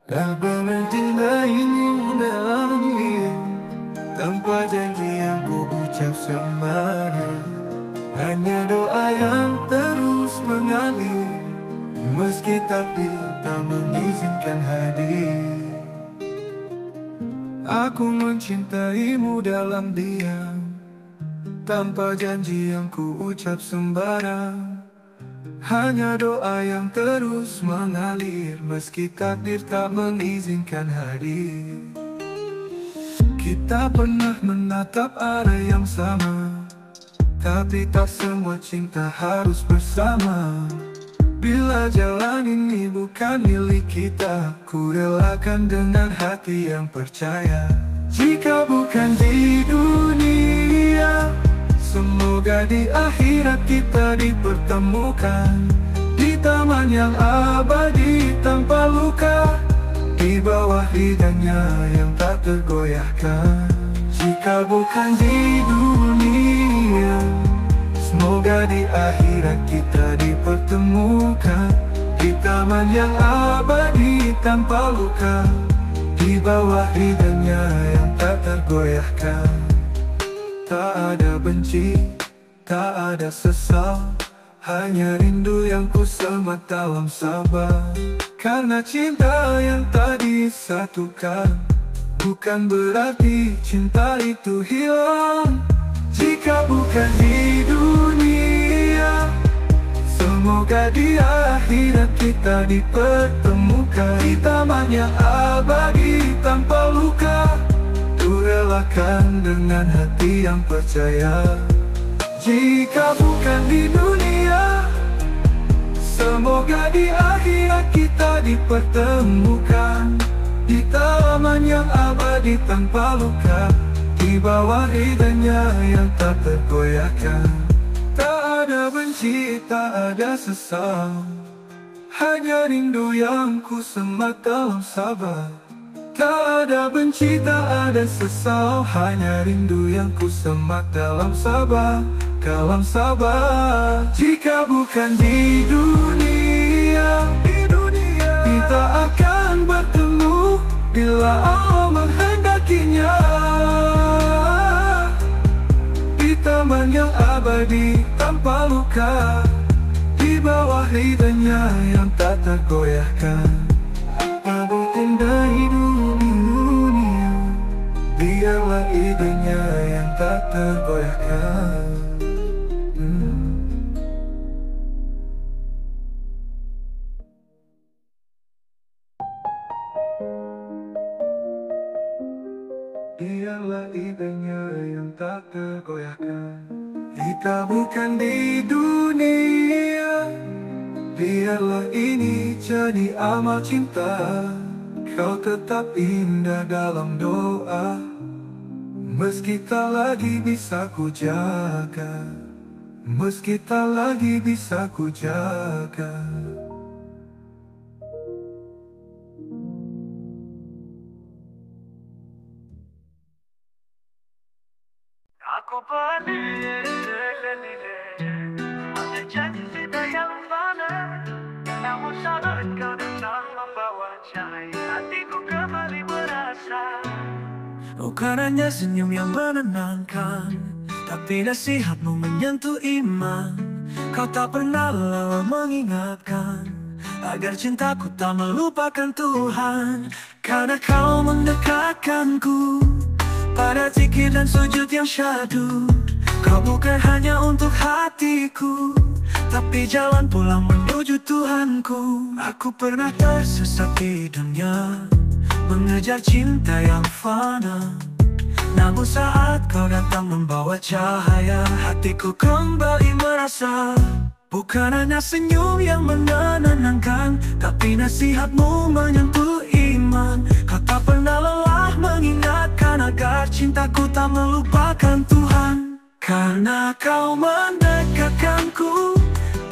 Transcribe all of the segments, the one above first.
Tak berhenti ini menangis tanpa janji yang ku ucap sembara. Hanya doa yang terus mengalir meski takdir tak mengizinkan hadir. Aku mencintaimu dalam diam tanpa janji yang ku ucap sembarang. Hanya doa yang terus mengalir meski takdir tak mengizinkan hadir. Kita pernah menatap arah yang sama, tapi tak semua cinta harus bersama. Bila jalan ini bukan milik kita, ku relakan dengan hati yang percaya. Jika bukan di dunia, semoga di akhirat kita dipertemukan di taman yang abadi tanpa luka, di bawah ridhanya yang tak tergoyahkan. Jika bukan di dunia, semoga di akhirat kita dipertemukan di taman yang abadi tanpa luka, di bawah ridhanya yang tak tergoyahkan. Tak ada benci, tak ada sesal, hanya rindu yang ku semat dalam sabar. Karena cinta yang tak disatukan bukan berarti cinta itu hilang. Jika bukan di dunia, semoga di akhirat kita dipertemukan di taman yang abadi tanpa luka, ku relakan dengan hati yang percaya. Jika bukan di dunia, semoga di akhirat kita dipertemukan di taman yang abadi tanpa luka, di bawah ridhanya yang tak tergoyahkan. Tak ada benci, tak ada sesal, hanya rindu yang ku semat dalam sabar. Tak ada benci, tak ada sesal, hanya rindu yang ku semat dalam sabar, dalam sabar. Jika bukan di dunia, kita akan bertemu bila Allah menghendakinya di taman yang abadi tanpa luka, di bawah ridhanya yang tak tergoyahkan. Apa indah hidup di dunia, biarlah idenya yang tak tergoyahkan. Biarlah idenya yang tak tergoyahkan. Jika bukan di dunia, biarlah ini jadi amal cinta. Kau tetap indah dalam doa, meski tak lagi bisa ku jaga, meski tak lagi bisa ku jaga. Aku peduli ada janji kita yang mana, namun saat kau datang membawa cahaya, hatiku kembali merasa. Bukan hanya senyum yang menenangkan, tapi nasihatmu menyentuh iman. Kau tak pernah lelah mengingatkan agar cintaku tak melupakan Tuhan. Karena kau mendekatkanku pada zikir dan sujud yang syahdu. Kau bukan hanya untuk hatiku, tapi jalan pulang menuju Tuhanku. Aku pernah tersesat di dunia, mengejar cinta yang fana, namun saat kau datang membawa cahaya, hatiku kembali merasa. Bukan hanya senyum yang menenangkan, tapi nasihatmu menyentuh iman. Kau tak pernah lelah mengingatkan agar cintaku tak melupakan Tuhan. Karena kau mendekatkanku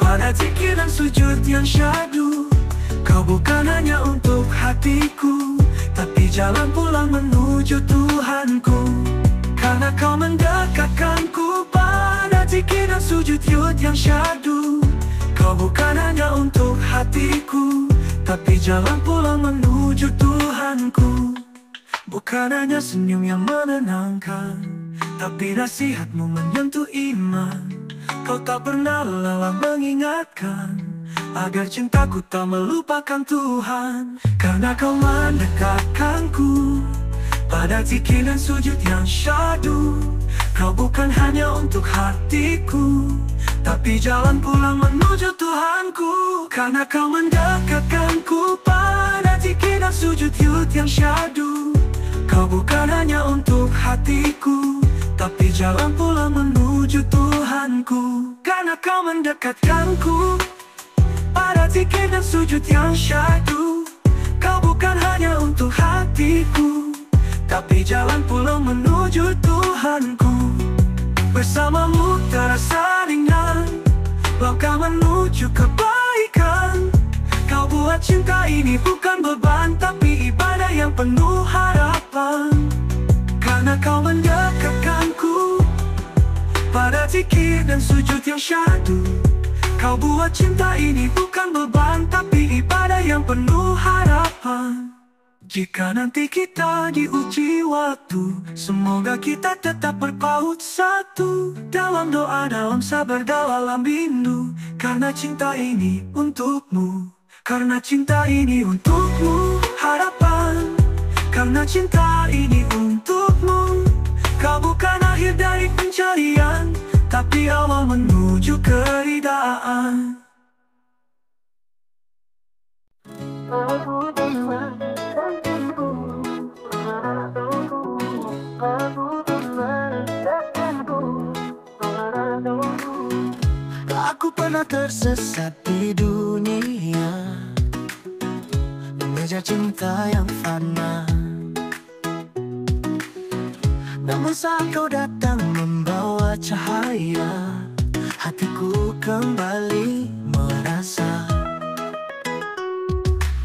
pada zikir dan sujud yang syahdu. Kau bukan hanya untuk hatiku, tapi jalan pulang menuju Tuhanku. Karena kau mendekatkanku pada zikir dan sujud yang syahdu. Kau bukan hanya untuk hatiku, tapi jalan pulang menuju Tuhanku. Bukan hanya senyum yang menenangkan, tapi nasihatmu menyentuh iman. Kau tak pernah lelah mengingatkan agar cintaku tak melupakan Tuhan. Karena kau mendekatkanku pada zikir dan sujud yang syahdu. Kau bukan hanya untuk hatiku, tapi jalan pulang menuju Tuhanku. Karena kau mendekatkanku pada zikir dan sujud yang syahdu. Kau bukan hanya untuk hatiku, tapi jalan pulang menuju Tuhanku. Karena kau mendekatkanku pada zikir dan sujud yang syahdu. Kau bukan hanya untuk hatiku, tapi jalan pulang menuju Tuhanku. Bersamamu terasa ringan, langkah menuju kebaikan. Kau buat cinta ini bukan beban, tapi ibadah yang penuh harapan. Karena kau mendekatkanku pada zikir dan sujud yang syahdu. Kau buat cinta ini bukan beban, tapi ibadah yang penuh harapan. Jika nanti kita diuji waktu, semoga kita tetap berpaut satu. Dalam doa, dalam sabar, dalam rindu. Karena cinta ini untukmu, karena cinta ini untukmu, harapan. Karena cinta ini untukmu. Kau bukan akhir dari pencarian, tapi awal menuju keridaan. Aku pernah tersesat di dunia, mengejar cinta yang fana. Namun saat kau datang membawa cahaya, hatiku kembali merasa.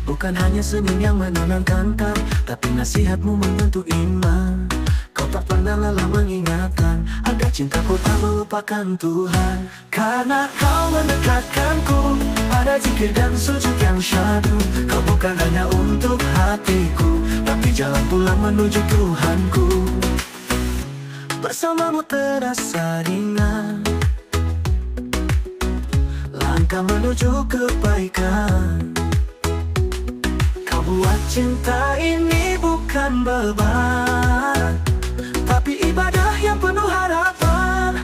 Bukan hanya senyum yang menenangkan kau, tapi nasihatmu menyentuh iman. Kau tak pernah lelah mengingatkan agar cintaku tak melupakan Tuhan. Karena kau mendekatkanku pada zikir dan sujud yang syahdu. Kau bukan hanya untuk hatiku, tapi jalan pulang menuju Tuhanku. Bersamamu terasa ringan, langkah menuju kebaikan. Kau buat cinta ini bukan beban, tapi ibadah yang penuh harapan.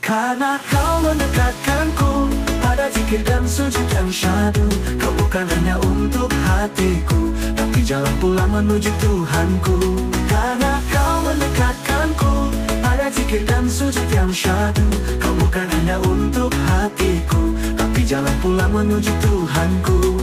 Karena kau mendekatkanku pada zikir dan sujud yang syahdu. Kau bukan hanya untuk hatiku, tapi jalan pulang menuju Tuhanku. Karena kau mendekatkanku pada zikir dan sujud yang syahdu. Kau bukan hanya untuk hatiku, tapi jalan pulang menuju Tuhanku.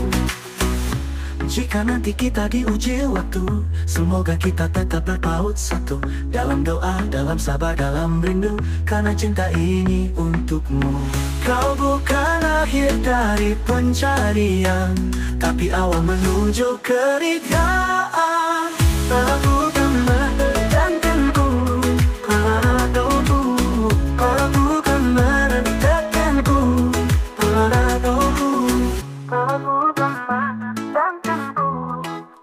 Jika nanti kita diuji waktu, semoga kita tetap berpaut satu. Dalam doa, dalam sabar, dalam rindu. Karena cinta ini untukmu. Kau bukan akhir dari pencarian, tapi awal menuju keridaan. Aku kan mendekatkanku padamu. Aku kan mendekatkanku padamu. Aku kan mendekatkanku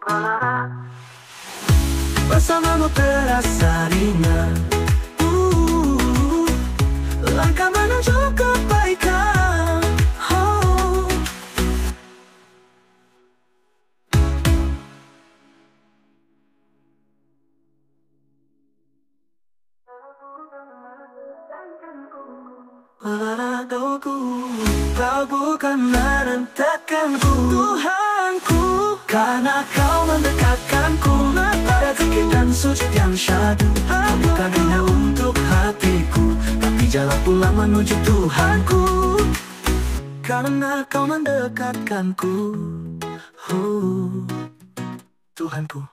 padamu. Bersamamu terasa ringan, langkah menuju kebaikan. Padaku, kau bukan merentahkanku, Tuhanku. Karena kau mendekatkanku pada zikir dan sujud yang syahdu. Kau bukan hanya untuk hatiku, tapi jalan pulang menuju Tuhanku. Karena kau mendekatkanku, Tuhanku.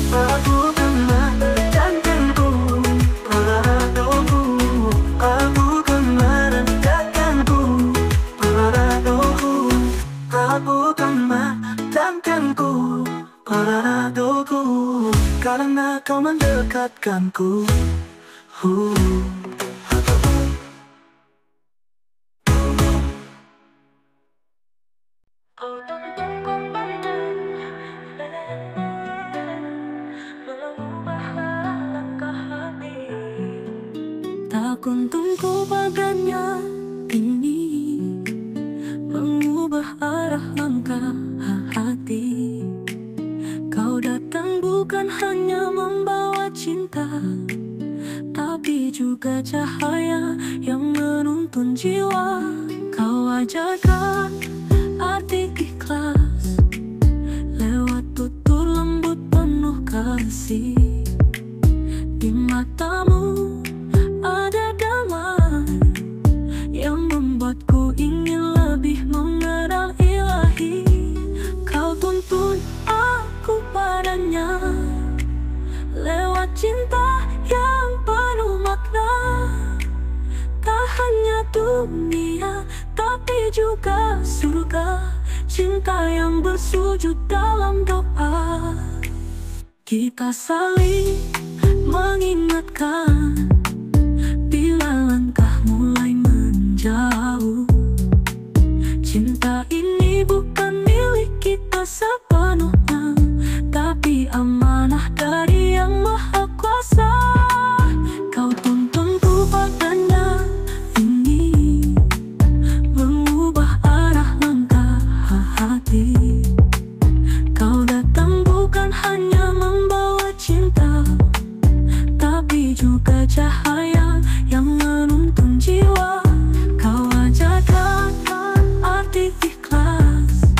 Aku kan mendekatkanku padamu. Aku kan mendekatkanku padamu. Aku kan mendekatkanku padamu. Karena kau mendekatkanku. Kau tuntunku pandang, mengubah langkah hati. Tak kuntunku badannya ini mengubah arah langkah hati. Kau datang bukan hanya membawa cinta, tapi juga cahaya yang menuntun jiwa. Kau ajarkan arti ikhlas lewat tutur lembut penuh kasih. Di matamu ada damai yang membuatku ingin lebih mengenal Ilahi. Kau tuntun aku padanya lewat cinta yang penuh makna. Tak hanya dunia, tapi juga surga. Cinta yang bersujud dalam doa. Kita saling mengingatkan bila langkah mulai menjauh. Cinta ini bukan milik kita sepenuhnya, tapi amanah dari Yang Maha Kuasa. Kau tuntunku padanya ini mengubah arah langkah hati. Kau datang bukan hanya membawa cinta, tapi juga cahaya yang menuntun jiwa. Kau ajarkan arti ikhlas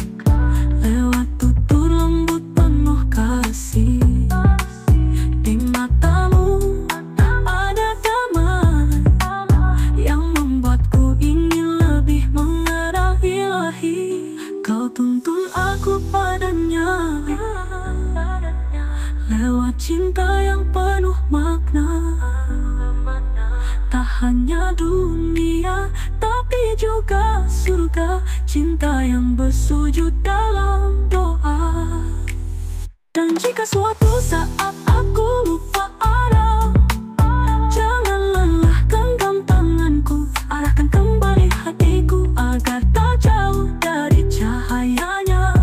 lewat tutur lembut penuh kasih. Di matamu ada damai yang membuatku ingin lebih mengenal Ilahi. Kau tuntun aku padanya lewat cinta yang penuh makna. Tak hanya dunia, tapi juga surga. Cinta yang bersujud dalam doa. Dan jika suatu saat aku lupa arah, jangan lelah genggam tanganku, arahkan kembali hatiku agar tak jauh dari cahayanya.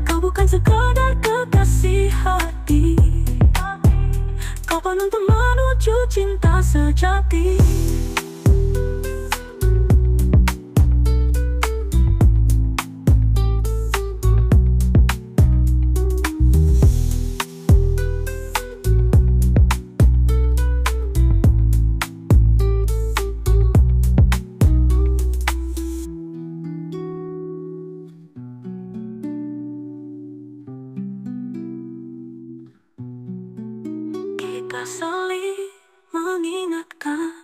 Kau bukan sekadar kekasih hati, kau penuntun menuju cinta sejati. Kita saling mengingatkan